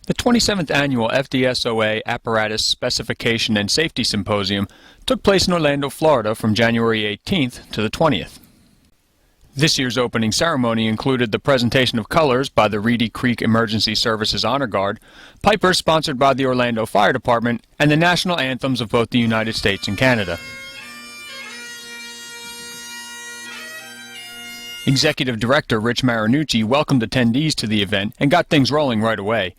The 27th Annual FDSOA Apparatus Specification and Safety Symposium took place in Orlando, Florida from January 18th to the 20th. This year's opening ceremony included the presentation of colors by the Reedy Creek Emergency Services Honor Guard, pipers sponsored by the Orlando Fire Department, and the national anthems of both the United States and Canada. Executive Director Rich Marinucci welcomed attendees to the event and got things rolling right away.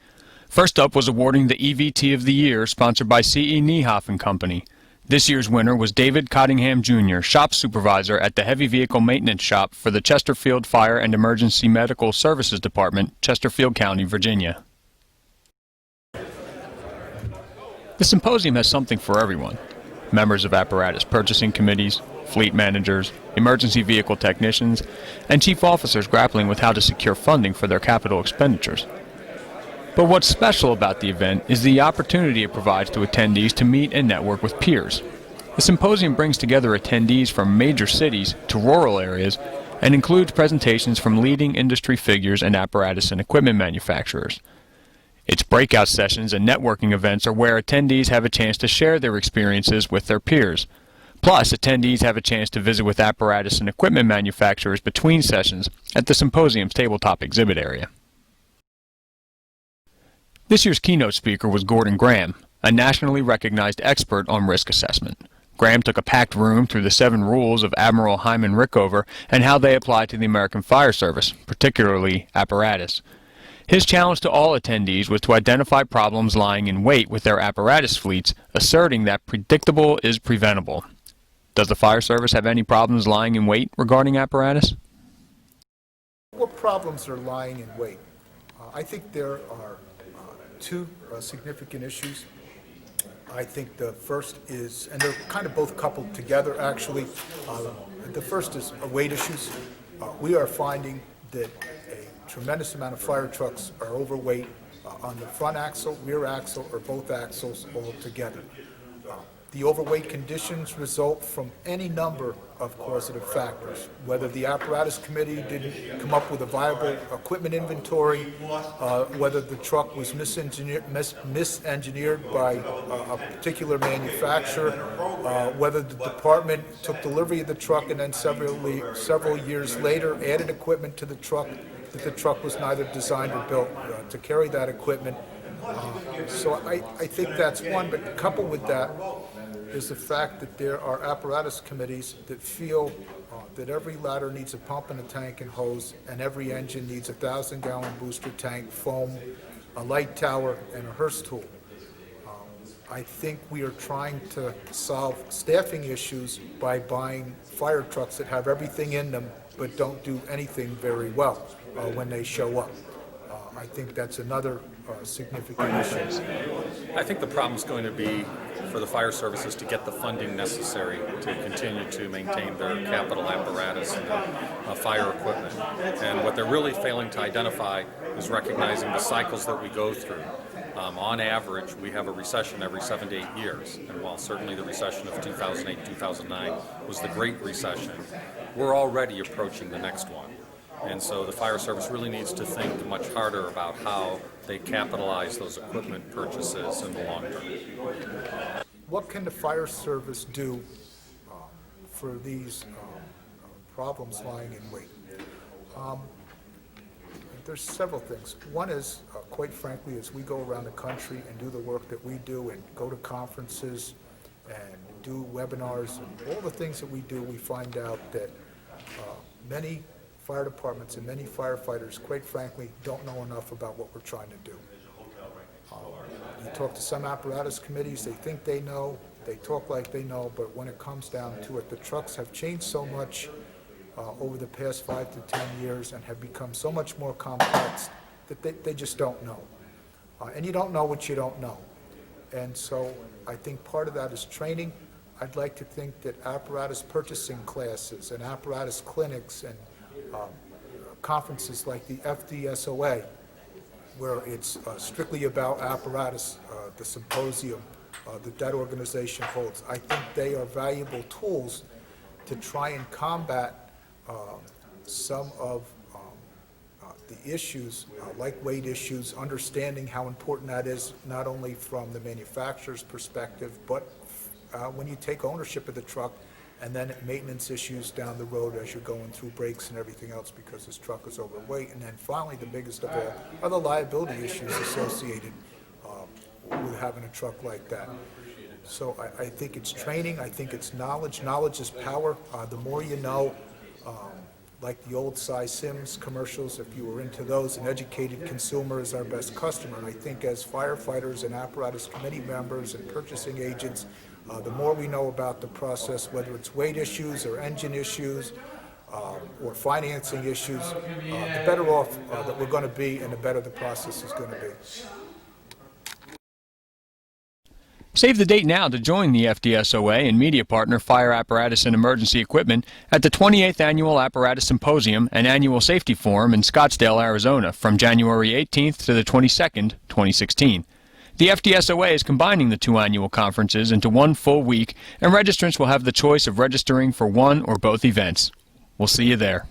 First up was awarding the EVT of the Year, sponsored by C.E. Niehoff & Company. This year's winner was David Cottingham Jr., shop supervisor at the Heavy Vehicle Maintenance Shop for the Chesterfield Fire and Emergency Medical Services Department, Chesterfield County, Virginia. The symposium has something for everyone. Members of apparatus purchasing committees, fleet managers, emergency vehicle technicians, and chief officers grappling with how to secure funding for their capital expenditures. But what's special about the event is the opportunity it provides to attendees to meet and network with peers. The symposium brings together attendees from major cities to rural areas and includes presentations from leading industry figures and apparatus and equipment manufacturers. Its breakout sessions and networking events are where attendees have a chance to share their experiences with their peers. Plus, attendees have a chance to visit with apparatus and equipment manufacturers between sessions at the symposium's tabletop exhibit area. This year's keynote speaker was Gordon Graham, a nationally recognized expert on risk assessment. Graham took a packed room through the 7 rules of Admiral Hyman Rickover and how they apply to the American Fire Service, particularly apparatus. His challenge to all attendees was to identify problems lying in wait with their apparatus fleets, asserting that predictable is preventable. Does the Fire Service have any problems lying in wait regarding apparatus? What problems are lying in wait? I think there are 2 significant issues. I think the first is, and they're kind of both coupled together actually, the first is weight issues. We are finding that a tremendous amount of fire trucks are overweight on the front axle, rear axle, or both axles all together. The overweight conditions result from any number of causative factors, whether the apparatus committee didn't come up with a viable equipment inventory, whether the truck was misengineered by a particular manufacturer, whether the department took delivery of the truck and then several years later added equipment to the truck that the truck was neither designed or built to carry that equipment. So I think that's one, but coupled with that is the fact that there are apparatus committees that feel that every ladder needs a pump and a tank and hose, and every engine needs a 1,000-gallon booster tank, foam, a light tower, and a hearse tool. I think we are trying to solve staffing issues by buying fire trucks that have everything in them but don't do anything very well when they show up. I think that's another significant issue. I think the problem is going to be for the fire services to get the funding necessary to continue to maintain their capital apparatus and their fire equipment. And what they're really failing to identify is recognizing the cycles that we go through. On average, we have a recession every 7 to 8 years. And while certainly the recession of 2008-2009 was the Great Recession, we're already approaching the next one. And so the fire service really needs to think much harder about how they capitalize those equipment purchases in the long term. What can the fire service do for these problems lying in wait? There's several things. One is, quite frankly, as we go around the country and do the work that we do and go to conferences and do webinars and all the things that we do, we find out that many fire departments and many firefighters, quite frankly, don't know enough about what we're trying to do. You talk to some apparatus committees, they think they know, they talk like they know, but when it comes down to it, the trucks have changed so much over the past 5 to 10 years and have become so much more complex that they just don't know. And you don't know what you don't know. And so I think part of that is training. I'd like to think that apparatus purchasing classes and apparatus clinics and conferences like the FDSOA, where it's strictly about apparatus, the symposium that organization holds, I think they are valuable tools to try and combat some of the issues, like weight issues, understanding how important that is, not only from the manufacturer's perspective, but when you take ownership of the truck, and then maintenance issues down the road as you're going through brakes and everything else because this truck is overweight. And then finally, the biggest of all are the liability issues associated with having a truck like that. So I think it's training, I think it's knowledge. Knowledge is power. The more you know, like the old Cy Sims commercials, if you were into those, an educated consumer is our best customer. And I think as firefighters and apparatus committee members and purchasing agents, the more we know about the process, whether it's weight issues or engine issues or financing issues, the better off that we're going to be and the better the process is going to be. Save the date now to join the FDSOA and media partner Fire Apparatus and Emergency Equipment at the 28th Annual Apparatus Symposium and Annual Safety Forum in Scottsdale, Arizona from January 18th to the 22nd, 2016. The FDSOA is combining the two annual conferences into one full week, and registrants will have the choice of registering for one or both events. We'll see you there.